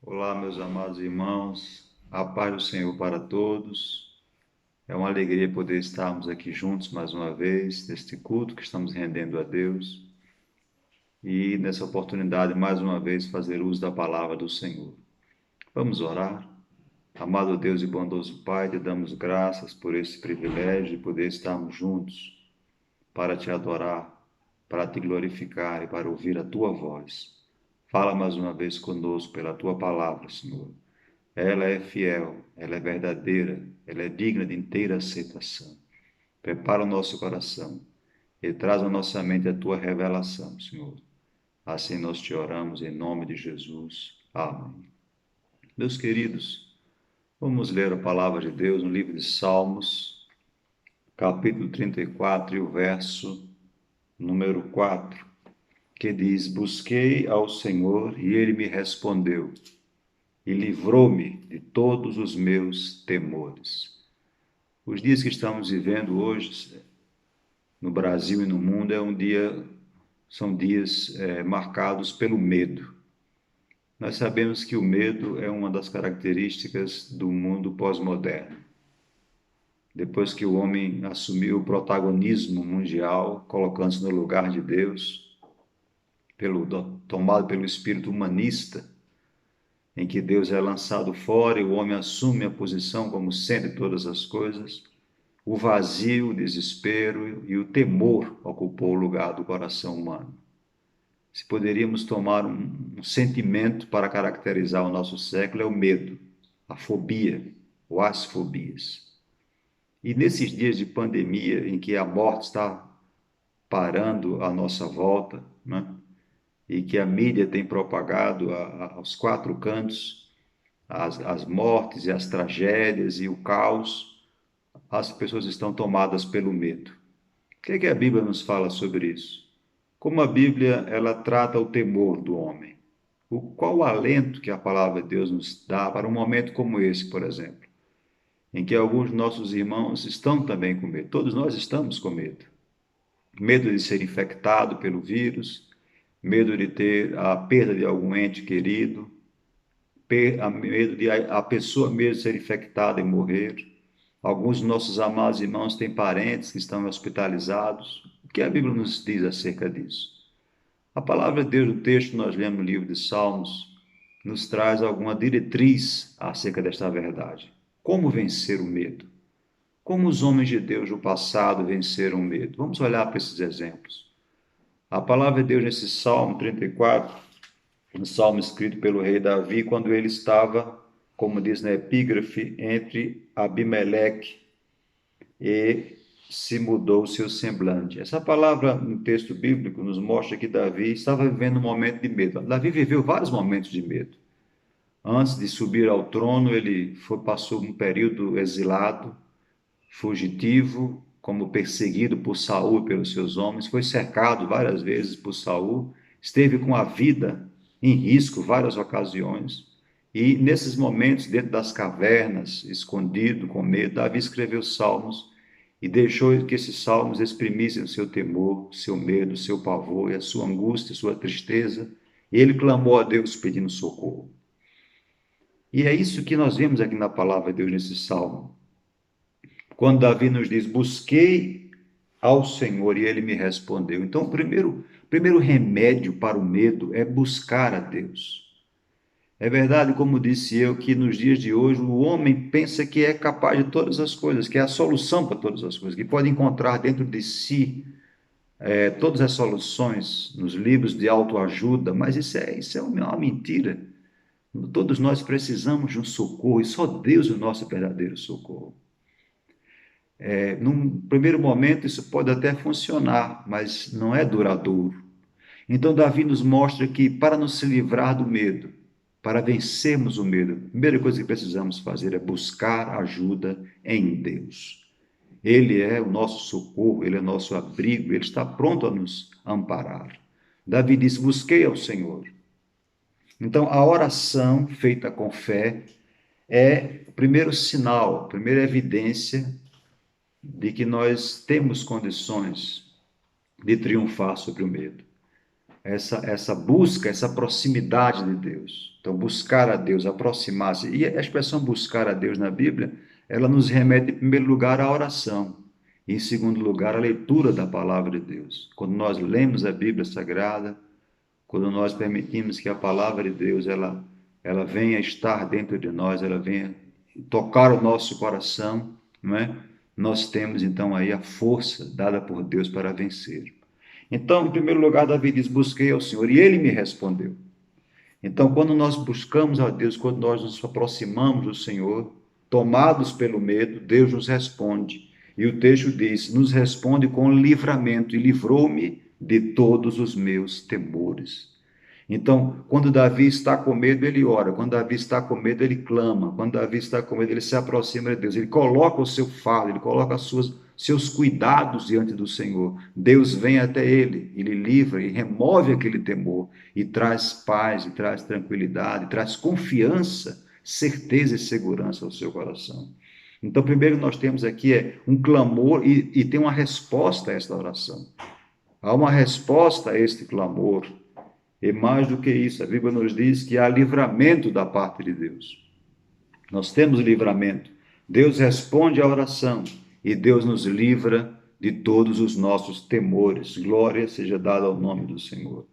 Olá, meus amados irmãos, a paz do Senhor para todos. É uma alegria poder estarmos aqui juntos mais uma vez, neste culto que estamos rendendo a Deus e nessa oportunidade, mais uma vez, fazer uso da palavra do Senhor. Vamos orar. Amado Deus e bondoso Pai, te damos graças por esse privilégio de poder estarmos juntos para te adorar, para te glorificar e para ouvir a tua voz. Fala mais uma vez conosco pela tua palavra, Senhor. Ela é fiel, ela é verdadeira, ela é digna de inteira aceitação. Prepara o nosso coração e traz à nossa mente a tua revelação, Senhor. Assim nós te oramos em nome de Jesus. Amém. Meus queridos, vamos ler a palavra de Deus no livro de Salmos, capítulo 34 e o verso número 4, que diz: Busquei ao Senhor e ele me respondeu e livrou-me de todos os meus temores. Os dias que estamos vivendo hoje, no Brasil e no mundo, são dias marcados pelo medo. Nós sabemos que o medo é uma das características do mundo pós-moderno. Depois que o homem assumiu o protagonismo mundial, colocando-se no lugar de Deus, tomado pelo espírito humanista, em que Deus é lançado fora e o homem assume a posição como centro de todas as coisas, o vazio, o desespero e o temor ocupou o lugar do coração humano. Se poderíamos tomar um sentimento para caracterizar o nosso século, é o medo, a fobia ou as fobias. E nesses dias de pandemia, em que a morte está parando à nossa volta, né? E que a mídia tem propagado aos quatro cantos as mortes e as tragédias e o caos, as pessoas estão tomadas pelo medo. O que é que a Bíblia nos fala sobre isso? Como a Bíblia ela trata o temor do homem? Qual o alento que a palavra de Deus nos dá para um momento como esse, por exemplo, em que alguns de nossos irmãos estão também com medo? Todos nós estamos com medo. Medo de ser infectado pelo vírus, medo de ter a perda de algum ente querido, medo de a pessoa mesmo ser infectada e morrer. Alguns de nossos amados irmãos têm parentes que estão hospitalizados. O que a Bíblia nos diz acerca disso? A palavra de Deus, no texto que nós lemos no livro de Salmos, nos traz alguma diretriz acerca desta verdade. Como vencer o medo? Como os homens de Deus do passado venceram o medo? Vamos olhar para esses exemplos. A palavra de Deus nesse Salmo 34, um salmo escrito pelo rei Davi, quando ele estava, como diz na epígrafe, entre Abimeleque e se mudou o seu semblante. Essa palavra no texto bíblico nos mostra que Davi estava vivendo um momento de medo. Davi viveu vários momentos de medo. Antes de subir ao trono, passou um período exilado, fugitivo, como perseguido por Saul e pelos seus homens, foi cercado várias vezes por Saul, esteve com a vida em risco várias ocasiões. E nesses momentos, dentro das cavernas, escondido, com medo, Davi escreveu salmos e deixou que esses salmos exprimissem o seu temor, o seu medo, o seu pavor, e a sua angústia, a sua tristeza. E ele clamou a Deus pedindo socorro. E é isso que nós vemos aqui na palavra de Deus nesse salmo. Quando Davi nos diz: busquei ao Senhor e ele me respondeu. Então, o primeiro remédio para o medo é buscar a Deus. É verdade, como disse eu, que nos dias de hoje o homem pensa que é capaz de todas as coisas, que é a solução para todas as coisas, que pode encontrar dentro de si todas as soluções nos livros de autoajuda, mas isso é uma mentira. Todos nós precisamos de um socorro e só Deus é o nosso verdadeiro socorro. Num primeiro momento isso pode até funcionar, mas não é duradouro. Então Davi nos mostra que para nos se livrar do medo, para vencermos o medo, a primeira coisa que precisamos fazer é buscar ajuda em Deus. Ele é o nosso socorro, ele é o nosso abrigo, ele está pronto a nos amparar. Davi diz: busquei ao Senhor. Então a oração feita com fé é o primeiro sinal, a primeira evidência de que nós temos condições de triunfar sobre o medo. essa busca, essa proximidade de Deus. Então, buscar a Deus, aproximar-se. E a expressão buscar a Deus na Bíblia, ela nos remete, em primeiro lugar, à oração. E, em segundo lugar, à leitura da palavra de Deus. Quando nós lemos a Bíblia Sagrada, quando nós permitimos que a palavra de Deus ela venha estar dentro de nós, ela venha tocar o nosso coração, não é? Nós temos então aí a força dada por Deus para vencer. Então, em primeiro lugar, Davi diz: busquei ao Senhor e ele me respondeu. Então, quando nós buscamos a Deus, quando nós nos aproximamos do Senhor, tomados pelo medo, Deus nos responde. E o texto diz: nos responde com livramento e livrou-me de todos os meus temores. Então, quando Davi está com medo, ele ora. Quando Davi está com medo, ele clama. Quando Davi está com medo, ele se aproxima de Deus. Ele coloca o seu fardo, ele coloca seus cuidados diante do Senhor. Deus vem até ele, ele livra e remove aquele temor e traz paz, e traz tranquilidade, e traz confiança, certeza e segurança ao seu coração. Então, primeiro nós temos aqui um clamor e tem uma resposta a esta oração. Há uma resposta a este clamor. E mais do que isso, a Bíblia nos diz que há livramento da parte de Deus. Nós temos livramento. Deus responde à oração e Deus nos livra de todos os nossos temores. Glória seja dada ao nome do Senhor.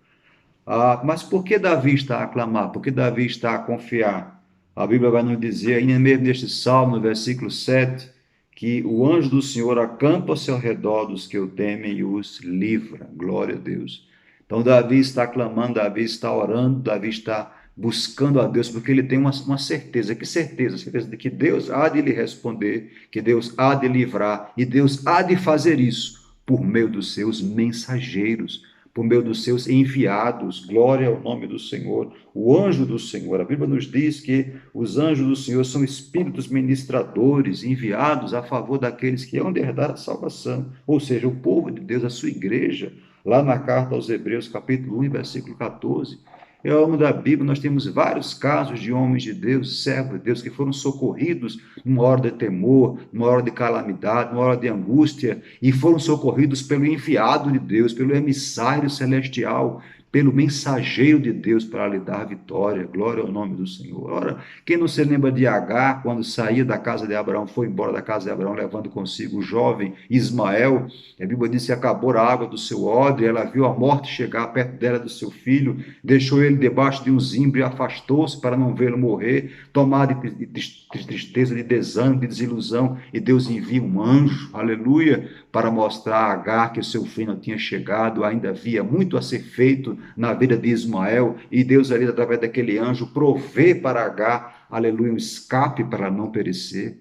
Mas por que Davi está a clamar? Por que Davi está a confiar? A Bíblia vai nos dizer, ainda mesmo neste salmo, no versículo 7, que o anjo do Senhor acampa-se ao redor dos que o temem e os livra. Glória a Deus. Então, Davi está clamando, Davi está orando, Davi está buscando a Deus, porque ele tem uma certeza. Que certeza? A certeza de que Deus há de lhe responder, que Deus há de livrar, e Deus há de fazer isso por meio dos seus mensageiros, por meio dos seus enviados. Glória ao nome do Senhor. O anjo do Senhor, a Bíblia nos diz que os anjos do Senhor são espíritos ministradores, enviados a favor daqueles que hão de herdar a salvação, ou seja, o povo de Deus, a sua igreja. Lá na carta aos Hebreus, capítulo 1, versículo 14, ao longo da Bíblia, nós temos vários casos de homens de Deus, servos de Deus, que foram socorridos numa hora de temor, numa hora de calamidade, numa hora de angústia, e foram socorridos pelo enviado de Deus, pelo emissário celestial, pelo mensageiro de Deus para lhe dar vitória. Glória ao nome do Senhor. Ora, quem não se lembra de Agar, quando saía da casa de Abraão, foi embora da casa de Abraão, levando consigo o jovem Ismael? A Bíblia diz que acabou a água do seu odre, ela viu a morte chegar perto dela, do seu filho, deixou ele debaixo de um zimbro e afastou-se para não vê-lo morrer, tomado de tristeza, de desânimo, de desilusão, e Deus envia um anjo, aleluia, para mostrar a Agar que o seu fim não tinha chegado, ainda havia muito a ser feito na vida de Ismael, e Deus ali, através daquele anjo, provê para Agar, aleluia, um escape para não perecer.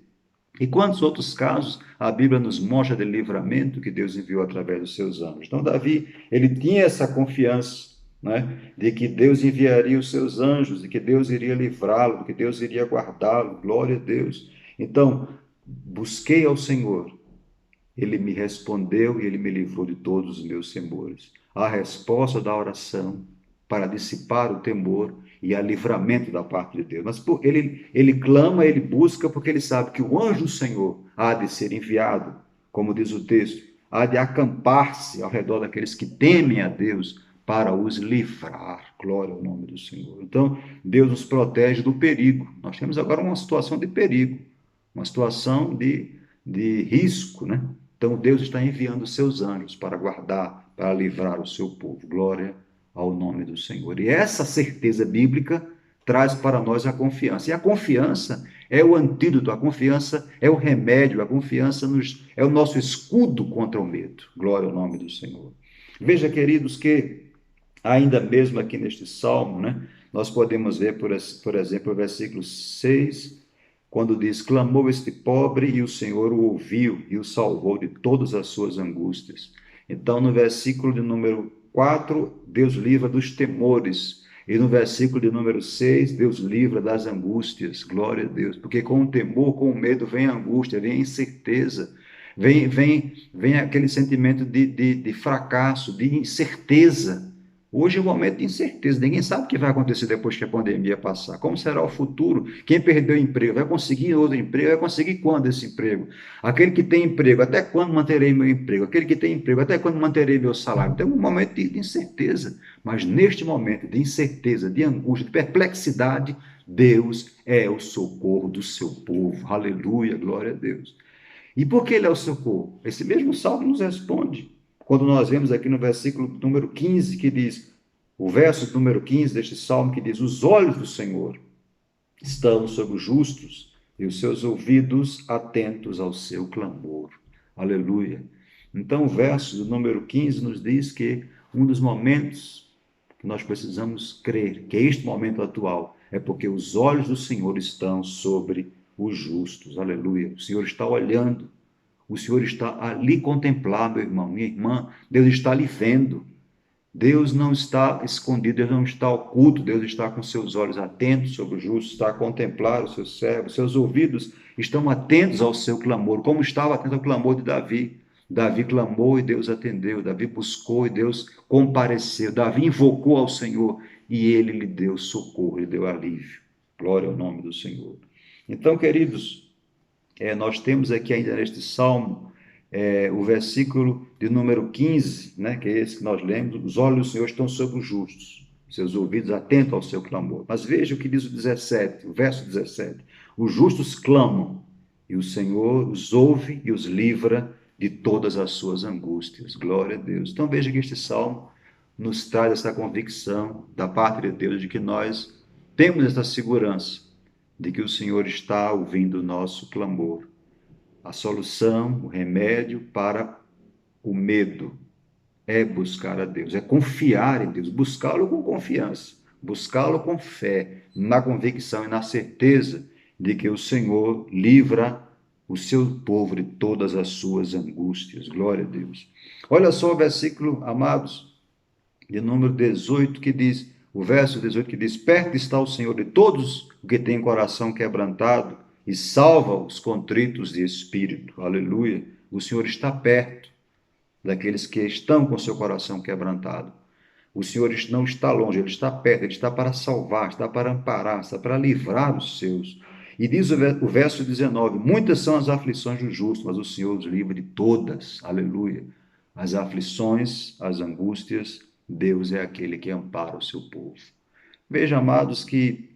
E quantos outros casos a Bíblia nos mostra de livramento que Deus enviou através dos seus anjos. Então Davi, ele tinha essa confiança, né, de que Deus enviaria os seus anjos, de que Deus iria livrá-lo, de que Deus iria guardá-lo. Glória a Deus. Então, busquei ao Senhor, ele me respondeu e ele me livrou de todos os meus temores. A resposta da oração para dissipar o temor e a livramento da parte de Deus. Mas ele clama, ele busca, porque ele sabe que o anjo do Senhor há de ser enviado, como diz o texto, há de acampar-se ao redor daqueles que temem a Deus para os livrar. Glória ao nome do Senhor. Então, Deus nos protege do perigo. Nós temos agora uma situação de perigo, uma situação de risco, né? Então, Deus está enviando os seus anjos para guardar, para livrar o seu povo. Glória ao nome do Senhor. E essa certeza bíblica traz para nós a confiança. E a confiança é o antídoto, a confiança é o remédio, a confiança é o nosso escudo contra o medo. Glória ao nome do Senhor. Veja, queridos, que ainda mesmo aqui neste salmo, né, nós podemos ver, por exemplo, o versículo 6, quando diz: clamou este pobre e o Senhor o ouviu e o salvou de todas as suas angústias. Então, no versículo de número 4, Deus livra dos temores. E no versículo de número 6, Deus livra das angústias. Glória a Deus. Porque com o temor, com o medo, vem a angústia, vem a incerteza, vem aquele sentimento de fracasso, de incerteza. Hoje é um momento de incerteza, ninguém sabe o que vai acontecer depois que a pandemia passar, como será o futuro, quem perdeu o emprego, vai conseguir outro emprego, vai conseguir quando esse emprego? Aquele que tem emprego, até quando manterei meu emprego? Aquele que tem emprego, até quando manterei meu salário? Então é um momento de incerteza, mas neste momento de incerteza, de angústia, de perplexidade, Deus é o socorro do seu povo, aleluia, glória a Deus. E por que ele é o socorro? Esse mesmo salmo nos responde. Quando nós vemos aqui no versículo número 15, que diz, o verso número 15 deste salmo, que diz: os olhos do Senhor estão sobre os justos e os seus ouvidos atentos ao seu clamor. Aleluia. Então, o verso do número 15 nos diz que um dos momentos que nós precisamos crer, que é este momento atual, é porque os olhos do Senhor estão sobre os justos. Aleluia. O Senhor está olhando, o Senhor está ali contemplar, meu irmão, minha irmã. Deus está ali vendo. Deus não está escondido, Deus não está oculto, Deus está com seus olhos atentos sobre o justo, está a contemplar os seus servos, seus ouvidos estão atentos ao seu clamor, como estava atento ao clamor de Davi. Davi clamou e Deus atendeu, Davi buscou e Deus compareceu, Davi invocou ao Senhor e ele lhe deu socorro, lhe deu alívio. Glória ao nome do Senhor. Então, queridos, nós temos aqui ainda neste salmo o versículo de número 15, né, que é esse que nós lemos: os olhos do Senhor estão sobre os justos, seus ouvidos atentos ao seu clamor. Mas veja o que diz o 17, o verso 17: os justos clamam e o Senhor os ouve e os livra de todas as suas angústias. Glória a Deus. Então veja que este salmo nos traz essa convicção da parte de Deus de que nós temos essa segurança de que o Senhor está ouvindo o nosso clamor. A solução, o remédio para o medo é buscar a Deus, é confiar em Deus, buscá-lo com confiança, buscá-lo com fé, na convicção e na certeza de que o Senhor livra o seu povo de todas as suas angústias. Glória a Deus. Olha só o versículo, amados, de número 18, que diz, o verso 18 que diz: perto está o Senhor de todos os que têm coração quebrantado e salva os contritos de espírito. Aleluia. O Senhor está perto daqueles que estão com seu coração quebrantado. O Senhor não está longe, Ele está perto, Ele está para salvar, está para amparar, está para livrar os seus. E diz o verso 19: muitas são as aflições do justo, mas o Senhor os livra de todas. Aleluia. As aflições, as angústias, Deus é aquele que ampara o seu povo. Veja, amados, que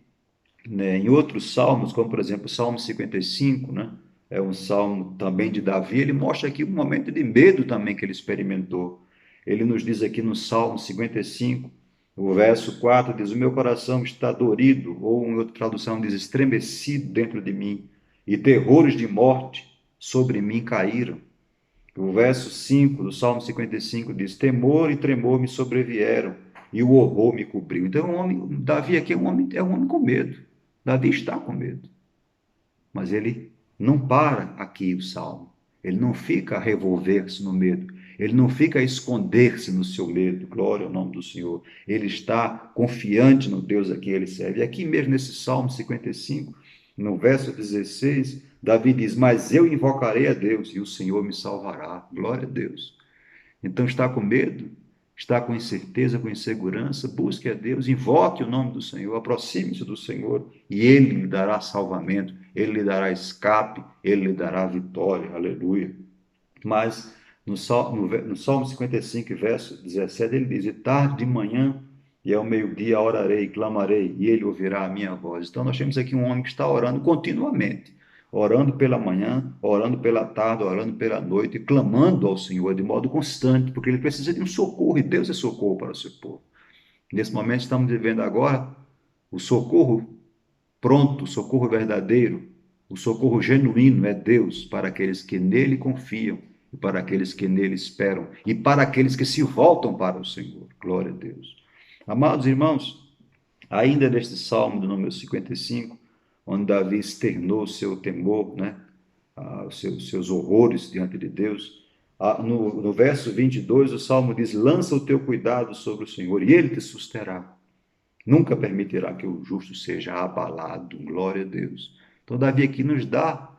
em outros salmos, como por exemplo o Salmo 55, né? É um salmo também de Davi, ele mostra aqui um momento de medo também que ele experimentou. Ele nos diz aqui no Salmo 55, o verso 4 diz: o meu coração está dorido, ou em outra tradução diz: estremecido dentro de mim, e terrores de morte sobre mim caíram. O verso 5 do Salmo 55 diz: temor e tremor me sobrevieram, e o horror me cobriu. Então, Davi aqui é um homem com medo. Davi está com medo. Mas ele não para aqui o salmo. Ele não fica a revolver-se no medo. Ele não fica a esconder-se no seu medo. Glória ao nome do Senhor. Ele está confiante no Deus a quem ele serve. E aqui mesmo nesse Salmo 55, no verso 16, Davi diz: mas eu invocarei a Deus e o Senhor me salvará. Glória a Deus. Então está com medo? Está com incerteza, com insegurança? Busque a Deus, invoque o nome do Senhor, aproxime-se do Senhor e Ele lhe dará salvamento, Ele lhe dará escape, Ele lhe dará vitória. Aleluia. Mas no Salmo 55, verso 17, ele diz: e tarde de manhã e ao meio-dia orarei, clamarei, e ele ouvirá a minha voz. Então nós temos aqui um homem que está orando continuamente, orando pela manhã, orando pela tarde, orando pela noite, clamando ao Senhor de modo constante, porque ele precisa de um socorro, e Deus é socorro para o seu povo. Nesse momento estamos vivendo agora o socorro pronto, o socorro verdadeiro, o socorro genuíno é Deus para aqueles que nele confiam, e para aqueles que nele esperam, e para aqueles que se voltam para o Senhor. Glória a Deus. Amados irmãos, ainda neste Salmo do número 55, onde Davi externou o seu temor, né? Os seus horrores diante de Deus, no verso 22, o Salmo diz: lança o teu cuidado sobre o Senhor e Ele te susterá. Nunca permitirá que o justo seja abalado. Glória a Deus. Então, Davi aqui nos dá,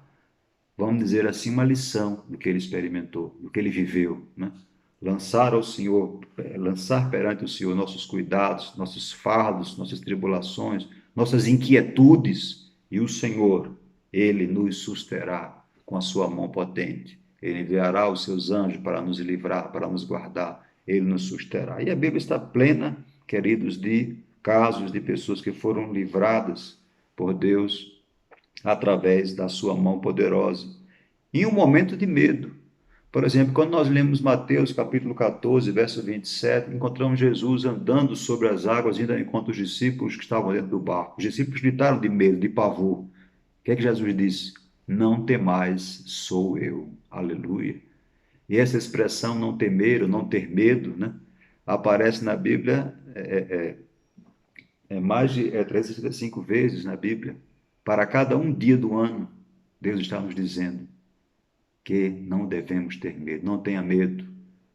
vamos dizer assim, uma lição do que ele experimentou, do que ele viveu, né? lançar ao Senhor, lançar perante o Senhor nossos cuidados, nossos fardos, nossas tribulações, nossas inquietudes, e o Senhor, Ele nos susterá com a sua mão potente. Ele enviará os seus anjos para nos livrar, para nos guardar. Ele nos susterá. E a Bíblia está plena, queridos, de casos de pessoas que foram livradas por Deus através da sua mão poderosa. Em um momento de medo. Por exemplo, quando nós lemos Mateus capítulo 14, verso 27, encontramos Jesus andando sobre as águas, indo ao encontro dos discípulos que estavam dentro do barco. Os discípulos gritaram de medo, de pavor. O que é que Jesus disse? Não temais, sou eu. Aleluia. E essa expressão não temer ou não ter medo, né, aparece na Bíblia mais de 365 vezes na Bíblia. Para cada um dia do ano, Deus está nos dizendo que não devemos ter medo. Não tenha medo,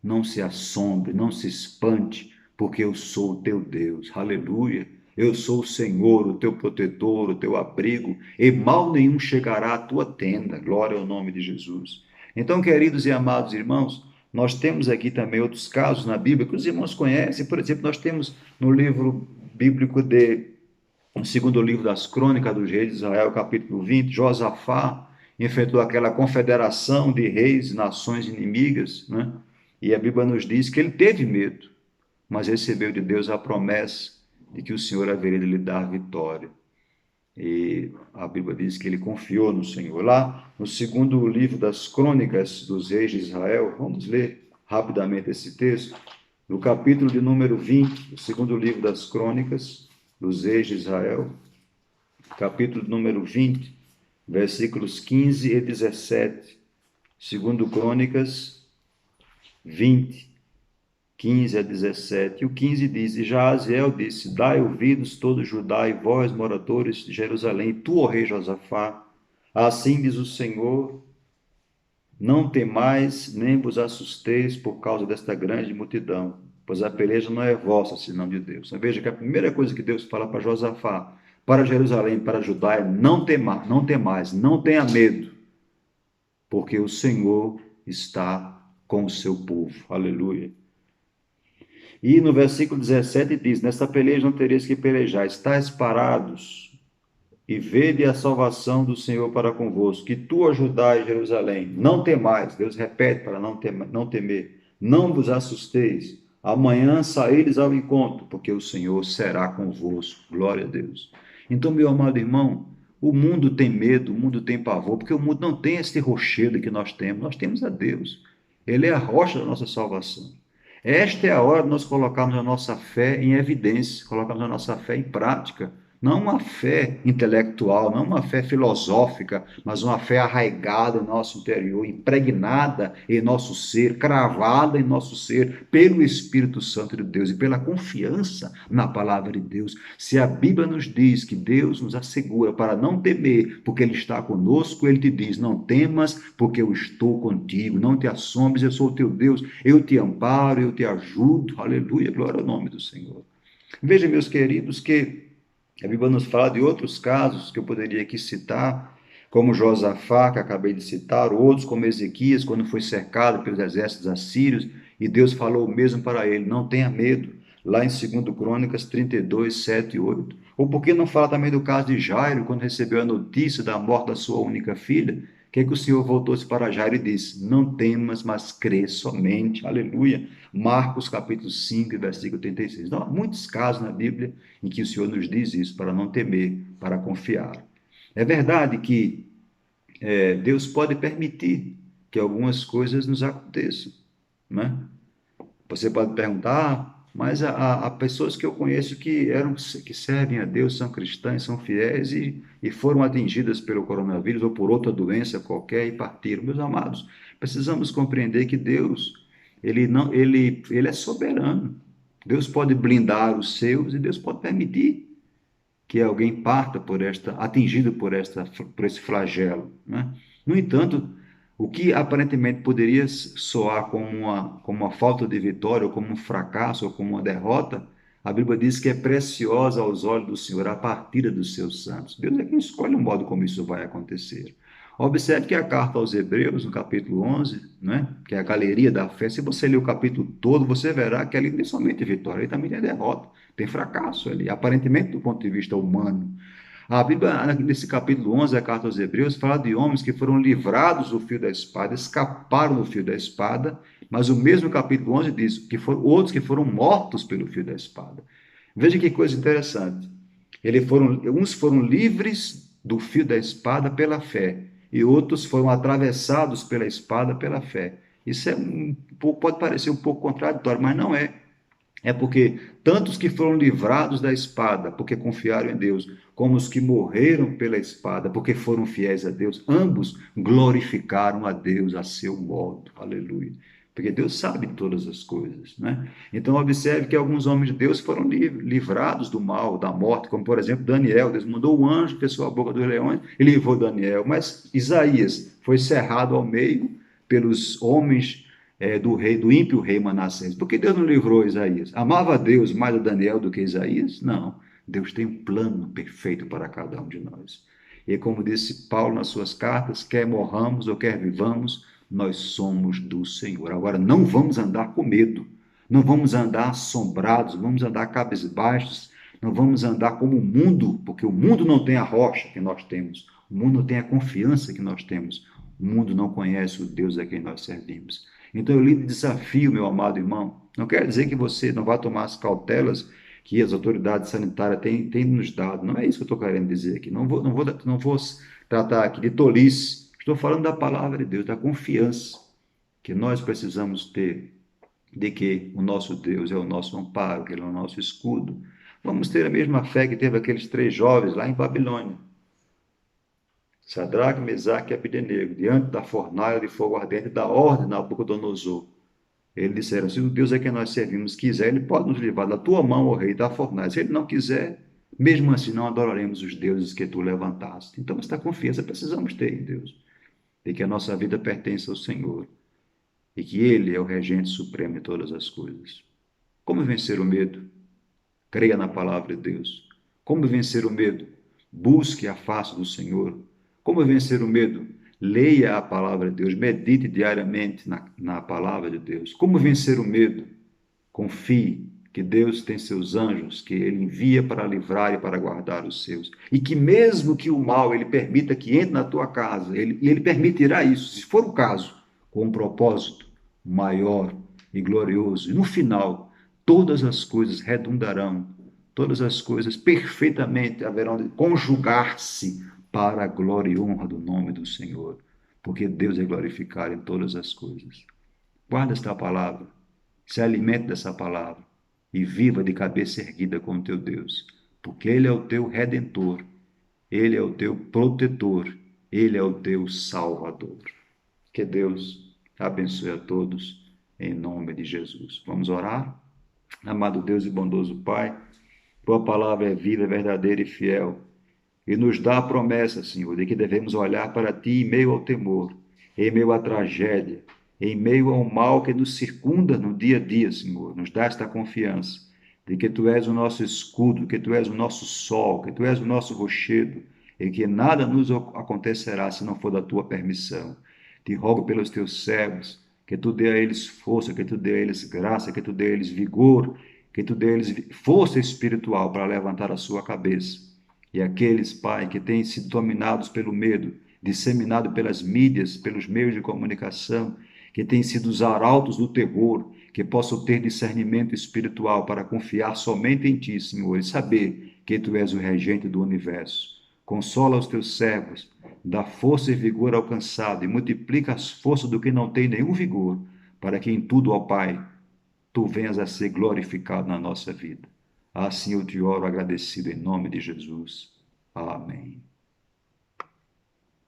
não se assombre, não se espante, porque eu sou o teu Deus. Aleluia. Eu sou o Senhor, o teu protetor, o teu abrigo, e mal nenhum chegará à tua tenda. Glória ao nome de Jesus. Então, queridos e amados irmãos, nós temos aqui também outros casos na Bíblia que os irmãos conhecem. Por exemplo, nós temos no livro bíblico no segundo livro das Crônicas dos Reis de Israel, capítulo 20, Josafá enfrentou aquela confederação de reis e nações inimigas, né? E a Bíblia nos diz que ele teve medo, mas recebeu de Deus a promessa de que o Senhor haveria de lhe dar vitória. E a Bíblia diz que ele confiou no Senhor. Lá no segundo livro das Crônicas dos Reis de Israel, vamos ler rapidamente esse texto, no capítulo de número 20, o segundo livro das Crônicas dos Reis de Israel, capítulo número 20, versículos 15 e 17. Segundo Crônicas 20, 15 a 17. E o 15 diz: E Jaziel disse: Dai ouvidos todo Judá e vós, moradores de Jerusalém, tu, ó rei Josafá, assim diz o Senhor, não temais, nem vos assusteis por causa desta grande multidão, pois a peleja não é vossa, senão de Deus. Então, veja que a primeira coisa que Deus fala para Josafá, para Jerusalém, para Judá, é não temais, não tenha medo, porque o Senhor está com o seu povo. Aleluia. E no versículo 17 diz: Nesta peleja não tereis que pelejar, estáis parados e vede a salvação do Senhor para convosco, que tu ajudai Jerusalém. Não temais, Deus repete para não temer, não vos assusteis. Amanhã saíres ao encontro, porque o Senhor será convosco. Glória a Deus. Então, meu amado irmão, o mundo tem medo, o mundo tem pavor, porque o mundo não tem esse rochedo que nós temos a Deus. Ele é a rocha da nossa salvação. Esta é a hora de nós colocarmos a nossa fé em evidência, colocarmos a nossa fé em prática. Não uma fé intelectual, não uma fé filosófica, mas uma fé arraigada no nosso interior, impregnada em nosso ser, cravada em nosso ser pelo Espírito Santo de Deus e pela confiança na palavra de Deus. Se a Bíblia nos diz que Deus nos assegura para não temer, porque Ele está conosco, Ele te diz: não temas, porque eu estou contigo, não te assombres, eu sou o teu Deus, eu te amparo, eu te ajudo. Aleluia, glória ao nome do Senhor. Veja, meus queridos, que a Bíblia nos fala de outros casos que eu poderia aqui citar, como Josafá, que acabei de citar, outros como Ezequias, quando foi cercado pelos exércitos assírios, e Deus falou o mesmo para ele: não tenha medo, lá em 2 Crônicas 32, 7 e 8. Ou por que não fala também do caso de Jairo, quando recebeu a notícia da morte da sua única filha? Que o Senhor voltou-se para Jairo e disse: não temas, mas crê somente. Aleluia. Marcos capítulo 5, versículo 36. Então, há muitos casos na Bíblia em que o Senhor nos diz isso, para não temer, para confiar. É verdade que Deus pode permitir que algumas coisas nos aconteçam, né? Você pode perguntar, mas há pessoas que eu conheço que servem a Deus, são cristãs, são fiéis e foram atingidas pelo coronavírus ou por outra doença qualquer e partiram. Meus amados, precisamos compreender que Deus, ele é soberano. Deus pode blindar os seus e Deus pode permitir que alguém parta atingido por esse flagelo, né? No entanto, o que aparentemente poderia soar como uma falta de vitória, ou como um fracasso, ou como uma derrota, a Bíblia diz que é preciosa aos olhos do Senhor a partida dos seus santos. Deus é quem escolhe o modo como isso vai acontecer. Observe que a carta aos Hebreus, no capítulo 11, né, que é a galeria da fé, se você ler o capítulo todo, você verá que ali não tem somente vitória, ali também tem derrota, tem fracasso ali, aparentemente do ponto de vista humano. A Bíblia, nesse capítulo 11, da carta aos Hebreus, fala de homens que foram livrados do fio da espada, escaparam do fio da espada, mas o mesmo capítulo 11 diz que foram outros que foram mortos pelo fio da espada. Veja que coisa interessante. Uns foram livres do fio da espada pela fé, e outros foram atravessados pela espada pela fé. Isso pode parecer um pouco contraditório, mas não é. É porque tantos que foram livrados da espada, porque confiaram em Deus, como os que morreram pela espada, porque foram fiéis a Deus, ambos glorificaram a Deus a seu modo. Aleluia. Porque Deus sabe todas as coisas, né? Então, observe que alguns homens de Deus foram livrados do mal, da morte, como por exemplo Daniel. Deus mandou o anjo, fechou a boca dos leões e livrou Daniel. Mas Isaías foi cerrado ao meio pelos homens do ímpio rei Manassés. Por que Deus não livrou Isaías? Amava Deus mais a Daniel do que Isaías? Não. Deus tem um plano perfeito para cada um de nós. E como disse Paulo nas suas cartas, quer morramos ou quer vivamos, nós somos do Senhor. Agora, não vamos andar com medo, não vamos andar assombrados, não vamos andar cabisbaixos, não vamos andar como o mundo, porque o mundo não tem a rocha que nós temos, o mundo não tem a confiança que nós temos, o mundo não conhece o Deus a quem nós servimos. Então eu lhe desafio, meu amado irmão, não quer dizer que você não vá tomar as cautelas que as autoridades sanitárias têm nos dado, não é isso que eu estou querendo dizer aqui, não vou tratar aqui de tolice, estou falando da palavra de Deus, da confiança que nós precisamos ter de que o nosso Deus é o nosso amparo, que Ele é o nosso escudo. Vamos ter a mesma fé que teve aqueles 3 jovens lá em Babilônia. Sadraque, Mesaque e Abdenego, diante da fornalha de fogo ardente da ordem de Nabucodonosor. Eles disseram: se o Deus a quem nós servimos quiser, ele pode nos livrar da tua mão, ó rei, da fornalha. Se ele não quiser, mesmo assim não adoraremos os deuses que tu levantaste. Então, esta confiança precisamos ter em Deus, de que a nossa vida pertence ao Senhor e que Ele é o regente supremo de todas as coisas. Como vencer o medo? Creia na palavra de Deus. Como vencer o medo? Busque a face do Senhor. Como vencer o medo? Leia a palavra de Deus, medite diariamente na palavra de Deus. Como vencer o medo? Confie que Deus tem seus anjos, que Ele envia para livrar e para guardar os seus. E que mesmo que o mal Ele permita que entre na tua casa, Ele permitirá isso, se for o caso, com um propósito maior e glorioso. E no final, todas as coisas redundarão, todas as coisas perfeitamente haverão de conjugar-se para a glória e honra do nome do Senhor, porque Deus é glorificado em todas as coisas. Guarda esta palavra, se alimente dessa palavra e viva de cabeça erguida com o teu Deus, porque Ele é o teu redentor, Ele é o teu protetor, Ele é o teu salvador. Que Deus abençoe a todos em nome de Jesus. Vamos orar? Amado Deus e bondoso Pai, tua palavra é viva, é verdadeira e fiel, e nos dá a promessa, Senhor, de que devemos olhar para Ti em meio ao temor, em meio à tragédia, em meio ao mal que nos circunda no dia a dia, Senhor. Nos dá esta confiança de que Tu és o nosso escudo, que Tu és o nosso sol, que Tu és o nosso rochedo, e que nada nos acontecerá se não for da Tua permissão. Te rogo pelos Teus servos, que Tu dê a eles força, que Tu dê a eles graça, que Tu dê a eles vigor, que Tu dê a eles força espiritual para levantar a sua cabeça. E aqueles, Pai, que têm sido dominados pelo medo, disseminado pelas mídias, pelos meios de comunicação, que têm sido os arautos do terror, que possam ter discernimento espiritual para confiar somente em Ti, Senhor, e saber que Tu és o regente do universo. Consola os Teus servos, dá força e vigor ao cansado e multiplica as forças do que não tem nenhum vigor, para que em tudo, ó Pai, Tu venhas a ser glorificado na nossa vida. Assim eu te oro agradecido em nome de Jesus. Amém.